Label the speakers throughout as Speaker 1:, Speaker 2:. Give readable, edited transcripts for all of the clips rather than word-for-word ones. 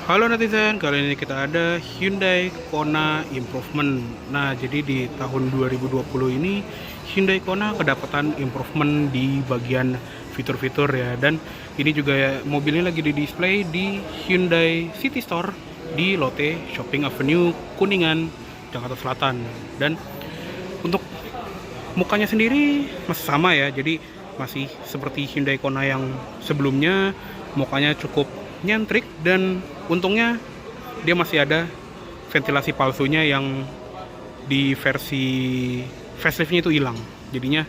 Speaker 1: Halo netizen, kali ini kita ada Hyundai Kona Improvement. Nah, jadi di tahun 2020 ini Hyundai Kona kedapatan improvement di bagian fitur-fitur ya. Dan ini juga ya, mobilnya lagi di display di Hyundai City Store di Lotte Shopping Avenue, Kuningan, Jakarta Selatan. Dan untuk mukanya sendiri masih sama ya, jadi masih seperti Hyundai Kona yang sebelumnya, mukanya cukup nyentrik dan untungnya dia masih ada ventilasi palsunya yang di versi faceliftnya itu hilang, jadinya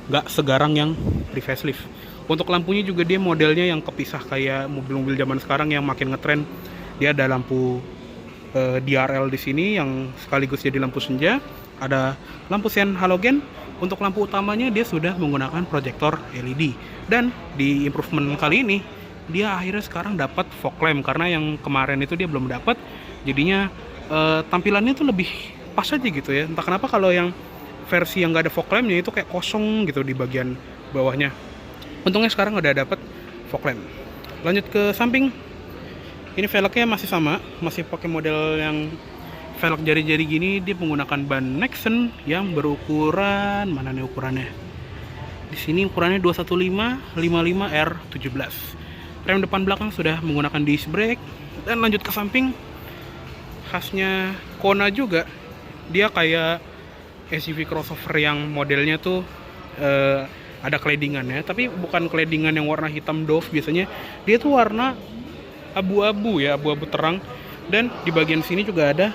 Speaker 1: nggak segarang yang pre facelift. Untuk lampunya juga dia modelnya yang kepisah kayak mobil-mobil zaman sekarang yang makin ngetren. Dia ada lampu DRL di sini yang sekaligus jadi lampu senja, ada lampu sen halogen. Untuk lampu utamanya dia sudah menggunakan proyektor LED, dan di improvement kali ini dia akhirnya sekarang dapat fog lamp, karena yang kemarin itu dia belum dapat. Jadinya tampilannya tuh lebih pas aja gitu ya. Entah kenapa kalau yang versi yang nggak ada fog lampnya itu kayak kosong gitu di bagian bawahnya. Untungnya sekarang udah dapat fog lamp. Lanjut ke samping, ini velgnya masih sama, masih pakai model yang velg jari-jari gini. Dia menggunakan ban Nexen yang berukuran, mana nih ukurannya? Di sini ukurannya 215 55 R17. Rem depan belakang sudah menggunakan disc brake. Dan lanjut ke samping, khasnya Kona juga, dia kayak SUV crossover yang modelnya tuh ada claddingannya, tapi bukan claddingan yang warna hitam doff biasanya. Dia tuh warna abu-abu ya, abu-abu terang. Dan di bagian sini juga ada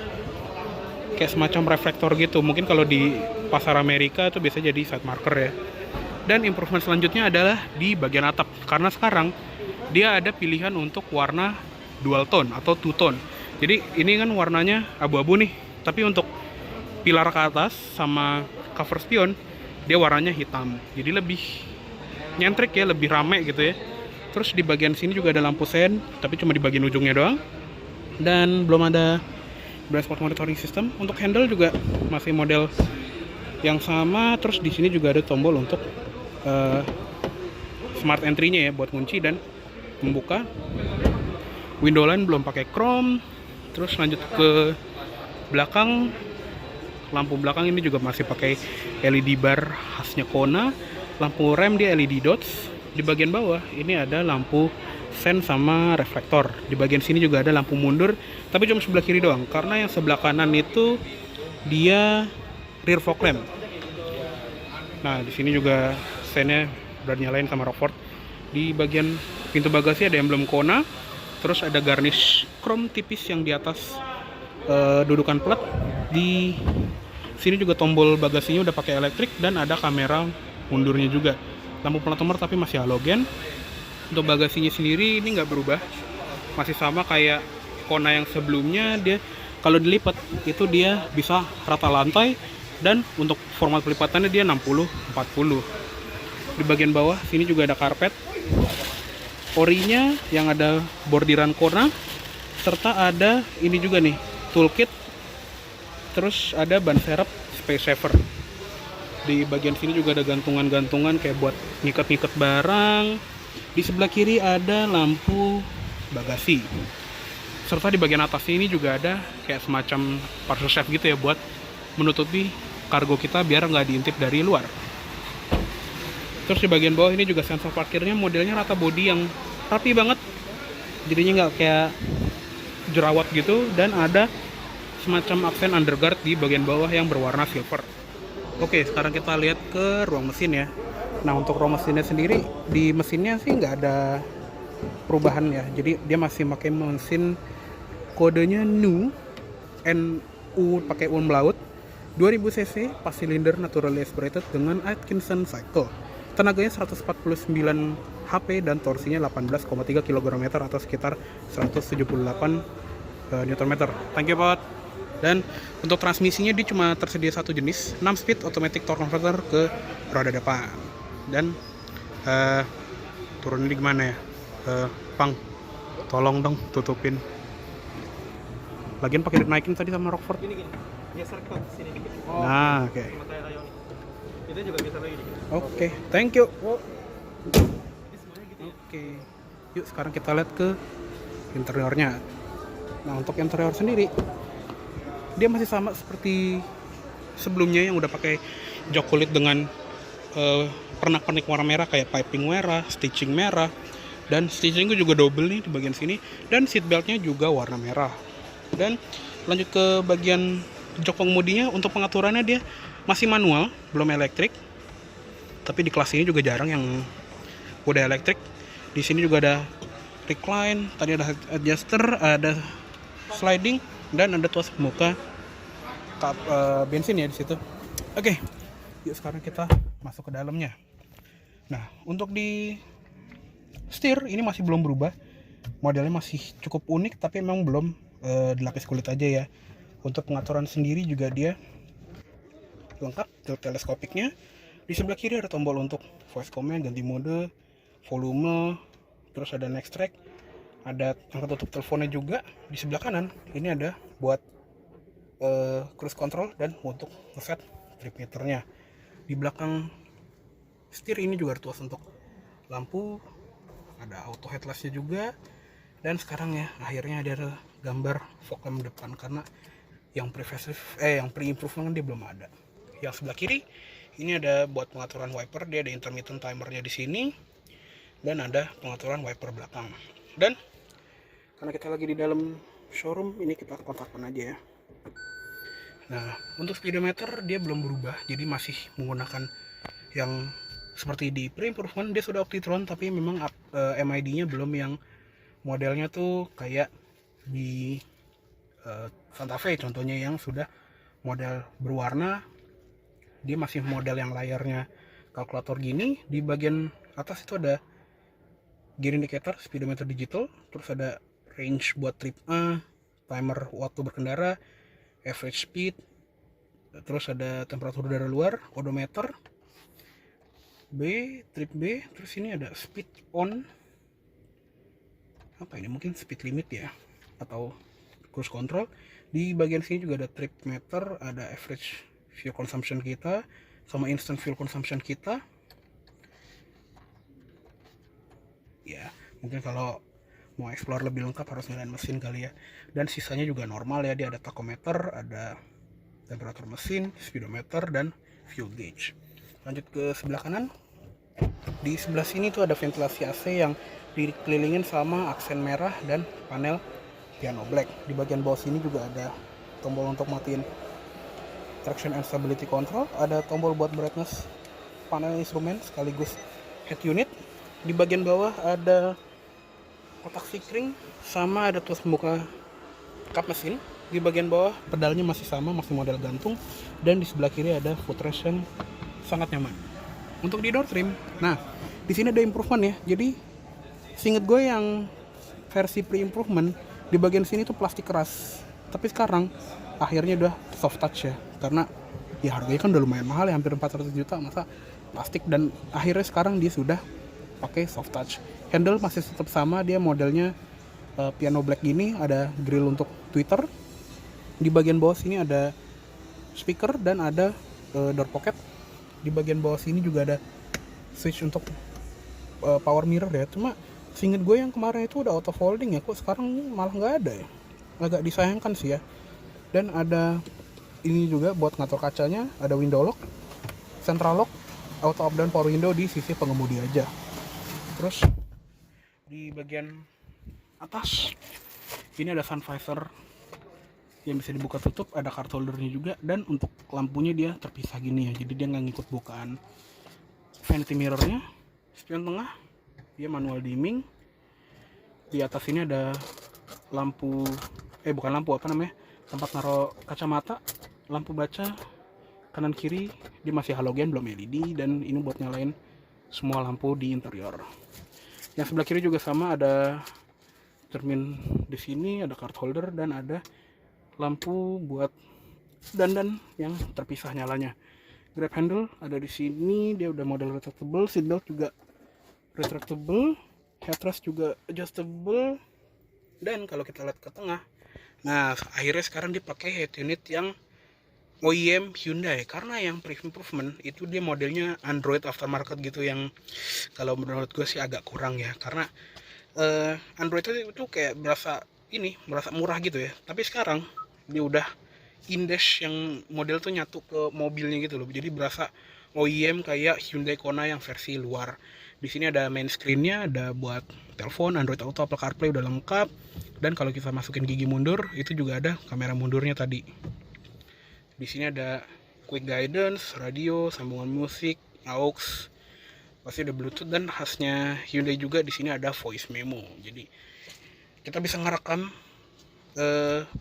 Speaker 1: kayak semacam reflektor gitu. Mungkin kalau di pasar Amerika itu biasa jadi side marker ya. Dan improvement selanjutnya adalah di bagian atap, karena sekarang dia ada pilihan untuk warna dual tone atau two tone. Jadi ini kan warnanya abu-abu nih, tapi untuk pilar ke atas sama cover spion dia warnanya hitam. Jadi lebih nyentrik ya, lebih rame gitu ya. Terus di bagian sini juga ada lampu sen, tapi cuma di bagian ujungnya doang. Dan belum ada blind spot monitoring system. Untuk handle juga masih model yang sama. Terus di sini juga ada tombol untuk smart entry-nya ya, buat kunci dan membuka. Window line belum pakai chrome. Terus lanjut ke belakang, lampu belakang ini juga masih pakai LED bar khasnya Kona. Lampu rem dia LED dots. Di bagian bawah ini ada lampu sen sama reflektor. Di bagian sini juga ada lampu mundur, tapi cuma sebelah kiri doang, karena yang sebelah kanan itu dia rear fog lamp. Nah, di sini juga sennya udah nyalain sama Rockford. Di bagian pintu bagasi ada emblem Kona. Terus ada garnish chrome tipis yang di atas dudukan plat. Di sini juga tombol bagasinya udah pakai elektrik dan ada kamera mundurnya juga. Lampu plat nomor tapi masih halogen. Untuk bagasinya sendiri ini nggak berubah, masih sama kayak Kona yang sebelumnya. Dia kalau dilipat itu dia bisa rata lantai, dan untuk format pelipatannya dia 60-40. Di bagian bawah sini juga ada karpet orinya yang ada bordiran Kona, serta ada ini juga nih toolkit. Terus ada ban serep space saver. Di bagian sini juga ada gantungan-gantungan kayak buat ngikat-ngikat barang. Di sebelah kiri ada lampu bagasi. Serta di bagian atas ini juga ada kayak semacam parcel chef gitu ya, buat menutupi kargo kita biar nggak diintip dari luar. Terus di bagian bawah ini juga sensor parkirnya modelnya rata body yang rapi banget, jadinya nggak kayak jerawat gitu. Dan ada semacam aksen underguard di bagian bawah yang berwarna silver. Oke, sekarang kita lihat ke ruang mesin ya. Nah, untuk ruang mesinnya sendiri, di mesinnya sih nggak ada perubahan ya. Jadi dia masih pakai mesin kodenya NU pakai umlaut, 2000 cc, 4 silinder naturally aspirated dengan Atkinson cycle. Tenaganya 149 HP dan torsinya 18,3 kg atau sekitar 178 Nm. Thank you Pak. Dan untuk transmisinya dia cuma tersedia satu jenis, 6 speed automatic torque converter ke roda depan. Dan turun ini gimana ya? Pang, tolong dong tutupin. Lagian pakai dinaikin tadi sama Rockford.
Speaker 2: Gini, geser ke sini dikit.
Speaker 1: Nah, oke.
Speaker 2: Sama kayak Ioniq. Kita juga geser lagi dikit.
Speaker 1: Oke, thank you.
Speaker 2: Ini semuanya gitu ya.
Speaker 1: Oke. Yuk sekarang kita lihat ke interiornya. Nah untuk interior sendiri dia masih sama seperti sebelumnya yang udah pakai jok kulit dengan pernak-pernik warna merah kayak piping merah, stitching merah, dan stitching juga double nih di bagian sini, dan seat beltnya juga warna merah. Dan lanjut ke bagian jok pengemudinya, untuk pengaturannya dia masih manual, belum elektrik. Tapi di kelas ini juga jarang yang udah elektrik. Di sini juga ada recline, tadi ada adjuster, ada sliding, dan ada tuas pemuka bensin ya di situ. Oke, yuk sekarang kita masuk ke dalamnya. Nah, untuk di setir ini masih belum berubah. Modelnya masih cukup unik, tapi memang belum dilapis kulit aja ya. Untuk pengaturan sendiri juga dia lengkap, teleskopiknya. Di sebelah kiri ada tombol untuk voice command, ganti mode, volume, terus ada next track, ada angkat tutup teleponnya juga. Di sebelah kanan ini ada buat cruise control dan untuk ngeset trip meternya. Di belakang setir ini juga ada tuas untuk lampu, ada auto headlampnya juga. Dan sekarang ya akhirnya ada gambar fog lamp depan, karena yang pre-improvement dia belum ada. Yang sebelah kiri ini ada buat pengaturan wiper, dia ada intermittent timernya di sini, dan ada pengaturan wiper belakang. Dan karena kita lagi di dalam showroom, ini kita kontakkan aja ya. Nah, untuk speedometer dia belum berubah, jadi masih menggunakan yang seperti di pre-improvement. Dia sudah Optitron, tapi memang MID-nya belum yang modelnya tuh kayak di Santa Fe contohnya, yang sudah model berwarna. Dia masih model yang layarnya kalkulator gini. Di bagian atas itu ada gear indicator, speedometer digital, terus ada range buat trip A, timer waktu berkendara, average speed, terus ada temperatur udara luar, odometer trip B, terus ini ada speed on, apa ini, mungkin speed limit ya, atau cruise control. Di bagian sini juga ada trip meter, ada average fuel consumption kita, sama instant fuel consumption kita. Ya, mungkin kalau mau explore lebih lengkap harus nyalain mesin kali ya. Dan sisanya juga normal ya, dia ada tachometer, ada temperatur mesin, speedometer, dan fuel gauge. Lanjut ke sebelah kanan. Di sebelah sini tuh ada ventilasi AC yang dikelilingin sama aksen merah dan panel piano black. Di bagian bawah sini juga ada tombol untuk matiin traction and stability control, ada tombol buat brightness panel instrumen sekaligus head unit. Di bagian bawah ada kotak sikring, sama ada tuas pembuka kap mesin. Di bagian bawah pedalnya masih sama, masih model gantung, dan di sebelah kiri ada footrest yang sangat nyaman. Untuk di door trim, nah di sini ada improvement ya. Jadi seinget gue yang versi pre-improvement di bagian sini tuh plastik keras, tapi sekarang akhirnya udah soft touch ya, karena ya harganya kan udah lumayan mahal ya, hampir 400 juta, masa plastik. Dan akhirnya sekarang dia sudah pakai soft touch. Handle masih tetap sama, dia modelnya piano black gini, ada grill untuk tweeter. Di bagian bawah sini ada speaker dan ada door pocket. Di bagian bawah sini juga ada switch untuk power mirror ya. Cuma seinget gue yang kemarin itu udah auto folding ya, kok sekarang malah nggak ada ya, agak disayangkan sih ya. Dan ada ini juga buat ngatur kacanya, ada window lock, central lock, auto up down power window di sisi pengemudi aja. Terus di bagian atas ini ada sun visor yang bisa dibuka tutup, ada card holdernya juga, dan untuk lampunya dia terpisah gini ya, jadi dia nggak ngikut bukaan. Vanity mirrornya, spion tengah, dia manual dimming. Di atas ini ada lampu, bukan lampu, apa namanya, tempat naruh kacamata, lampu baca kanan kiri, dia masih halogen belum LED, dan ini buat nyalain semua lampu di interior. Yang sebelah kiri juga sama, ada cermin di sini, ada card holder, dan ada lampu buat dandan yang terpisah nyalanya. Grab handle ada di sini, dia udah model retractable, seatbelt juga retractable, headrest juga adjustable. Dan kalau kita lihat ke tengah, nah akhirnya sekarang dipakai head unit yang OEM Hyundai, karena yang pre-improvement itu dia modelnya Android aftermarket gitu, yang kalau menurut gue sih agak kurang ya, karena Android itu kayak berasa ini merasa murah gitu ya, tapi sekarang dia udah index yang model tuh nyatu ke mobilnya gitu loh, jadi berasa OEM kayak Hyundai Kona yang versi luar. Di sini ada main screen-nya, ada buat telepon, Android Auto, Apple CarPlay udah lengkap, dan kalau kita masukin gigi mundur itu juga ada kamera mundurnya tadi. Di sini ada quick guidance, radio, sambungan musik, aux, pasti ada Bluetooth, dan khasnya Hyundai juga di sini ada voice memo. Jadi kita bisa ngerekam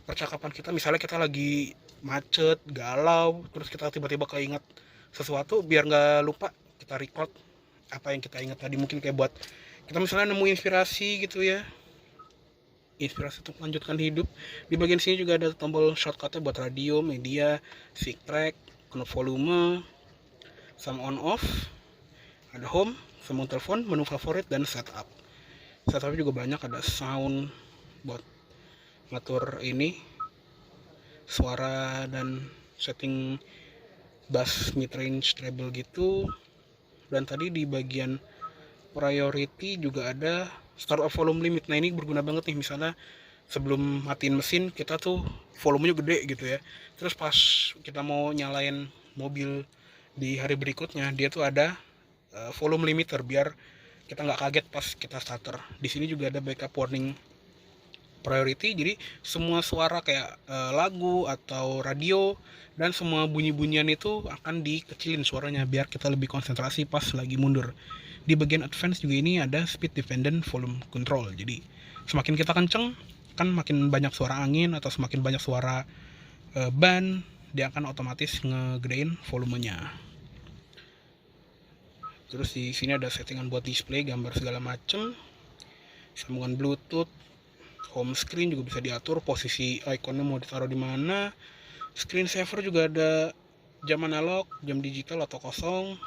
Speaker 1: percakapan kita, misalnya kita lagi macet, galau, terus kita tiba-tiba keinget sesuatu, biar nggak lupa kita record apa yang kita ingat tadi. Mungkin kayak buat kita misalnya nemu inspirasi gitu ya, inspirasi untuk melanjutkan hidup. Di bagian sini juga ada tombol shortcutnya buat radio, media, speak track, knob volume, sama on off, ada home, sambung telepon, menu favorit, dan setup. Setup juga banyak, ada sound buat ngatur ini suara dan setting bass, mid range, treble gitu. Dan tadi di bagian priority juga ada start of volume limit. Nah ini berguna banget nih, misalnya sebelum matiin mesin kita tuh volumenya gede gitu ya, terus pas kita mau nyalain mobil di hari berikutnya, dia tuh ada volume limiter biar kita nggak kaget pas kita starter. Di sini juga ada backup warning priority, jadi semua suara kayak lagu atau radio dan semua bunyi-bunyian itu akan dikecilin suaranya biar kita lebih konsentrasi pas lagi mundur. Di bagian advance juga ini ada speed dependent volume control, jadi semakin kita kenceng kan makin banyak suara angin atau semakin banyak suara ban, dia akan otomatis ngegedein volumenya. Terus di sini ada settingan buat display, gambar segala macem, sambungan Bluetooth, home screen juga bisa diatur posisi ikonnya mau ditaruh di mana. Screen saver juga ada jam analog, jam digital atau kosong.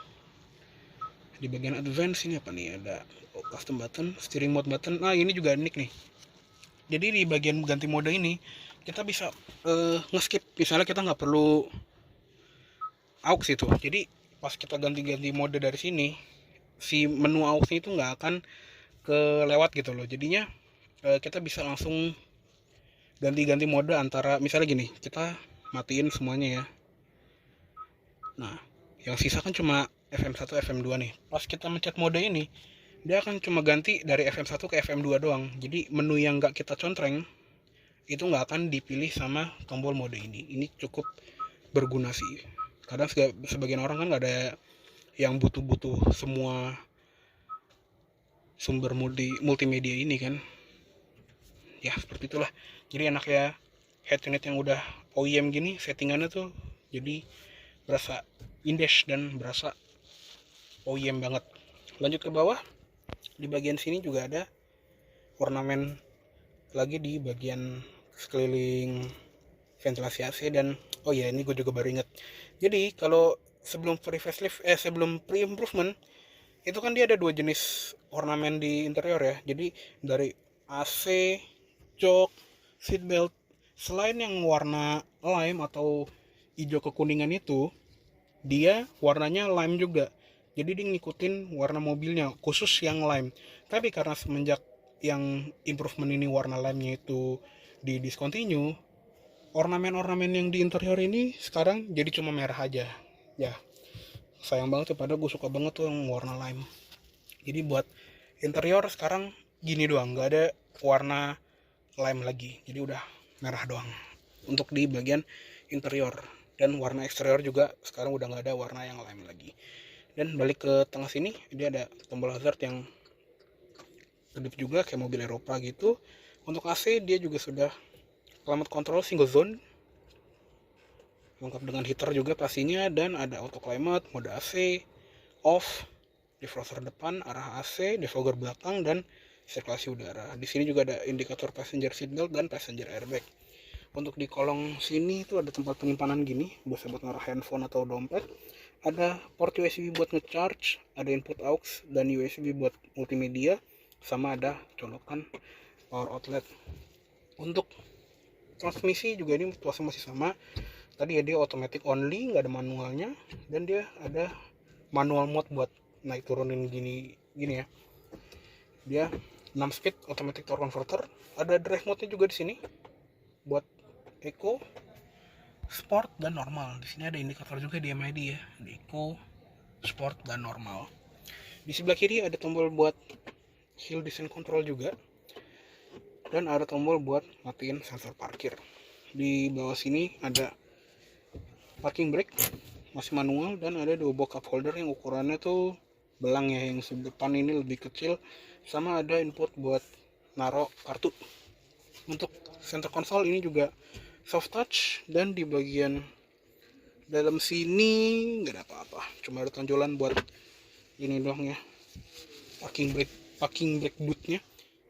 Speaker 1: Di bagian advance ini apa nih, ada custom button, steering mode button. Nah ini juga unik nih, jadi di bagian ganti mode ini kita bisa ngeskip, misalnya kita nggak perlu aux itu, jadi pas kita ganti-ganti mode dari sini, si menu aux itu nggak akan kelewat gitu loh. Jadinya kita bisa langsung ganti-ganti mode antara, misalnya gini, kita matiin semuanya ya, nah yang sisa kan cuma FM1, FM2 nih. Pas kita mencet mode ini, dia akan cuma ganti dari FM1 ke FM2 doang. Jadi menu yang nggak kita contreng itu nggak akan dipilih sama tombol mode ini. Ini cukup berguna sih. Kadang sebagian orang kan nggak ada yang butuh-butuh semua sumber multimedia ini kan. Ya seperti itulah. Jadi enak ya, head unit yang udah OEM gini settingannya tuh jadi berasa index dan berasa OEM banget. Lanjut ke bawah, di bagian sini juga ada ornamen lagi di bagian sekeliling ventilasi AC. Dan oh ya, ini gue juga baru inget, jadi kalau sebelum pre-improvement itu kan dia ada dua jenis ornamen di interior ya. Jadi dari AC, jok, seatbelt, selain yang warna lime atau hijau kekuningan itu, dia warnanya lime juga. Jadi dia ngikutin warna mobilnya, khusus yang lime. Tapi karena semenjak yang improvement ini warna limenya itu di discontinue, ornamen-ornamen yang di interior ini sekarang jadi cuma merah aja. Ya, sayang banget tuh, padahal gue suka banget tuh yang warna lime. Jadi buat interior sekarang gini doang, nggak ada warna lime lagi. Jadi udah merah doang untuk di bagian interior. Dan warna eksterior juga sekarang udah nggak ada warna yang lime lagi. Dan balik ke tengah sini, dia ada tombol hazard yang kedip juga kayak mobil Eropa gitu. Untuk AC dia juga sudah climate control single zone, lengkap dengan heater juga pastinya, dan ada auto climate, mode AC, off, defroster depan, arah AC, defogger belakang, dan sirkulasi udara. Di sini juga ada indikator passenger seatbelt dan passenger airbag. Untuk di kolong sini itu ada tempat penyimpanan gini, bisa buat naruh handphone atau dompet. Ada port USB buat ngecharge, ada input aux dan USB buat multimedia, sama ada colokan power outlet. Untuk transmisi juga ini masih sama. Tadi ya dia automatic only, nggak ada manualnya, dan dia ada manual mode buat naik turunin gini ya. Dia 6 speed automatic torque converter. Ada drive mode-nya juga di sini buat eco, sport dan normal. Di sini ada indikator juga di MID ya, di eco, sport dan normal. Di sebelah kiri ada tombol buat hill descent control juga, dan ada tombol buat matiin sensor parkir. Di bawah sini ada parking brake, masih manual, dan ada 2 box cup holder yang ukurannya tuh belang ya, yang depan ini lebih kecil, sama ada input buat naro kartu. Untuk center console ini juga soft touch, dan di bagian dalam sini nggak ada apa-apa, cuma ada tonjolan buat ini doang ya, parking brake bootnya.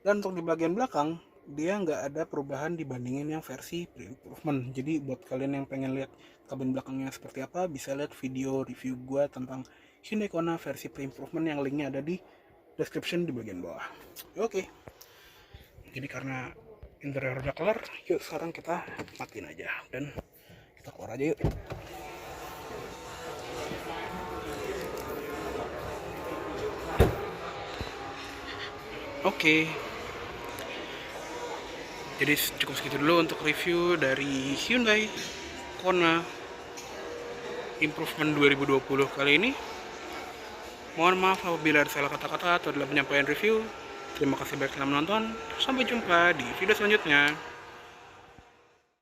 Speaker 1: Dan untuk di bagian belakang dia nggak ada perubahan dibandingin yang versi pre-improvement. Jadi buat kalian yang pengen lihat kabin belakangnya seperti apa, bisa lihat video review gua tentang Hyundai Kona versi pre-improvement yang linknya ada di description di bagian bawah. Oke, jadi karena interior udah kelar, yuk sekarang kita matiin aja dan kita keluar aja yuk. Oke, jadi cukup segitu dulu untuk review dari Hyundai Kona Improvement 2020 kali ini. Mohon maaf apabila ada salah kata-kata atau dalam penyampaian review. Terima kasih banyak telah menonton. Sampai jumpa di video selanjutnya.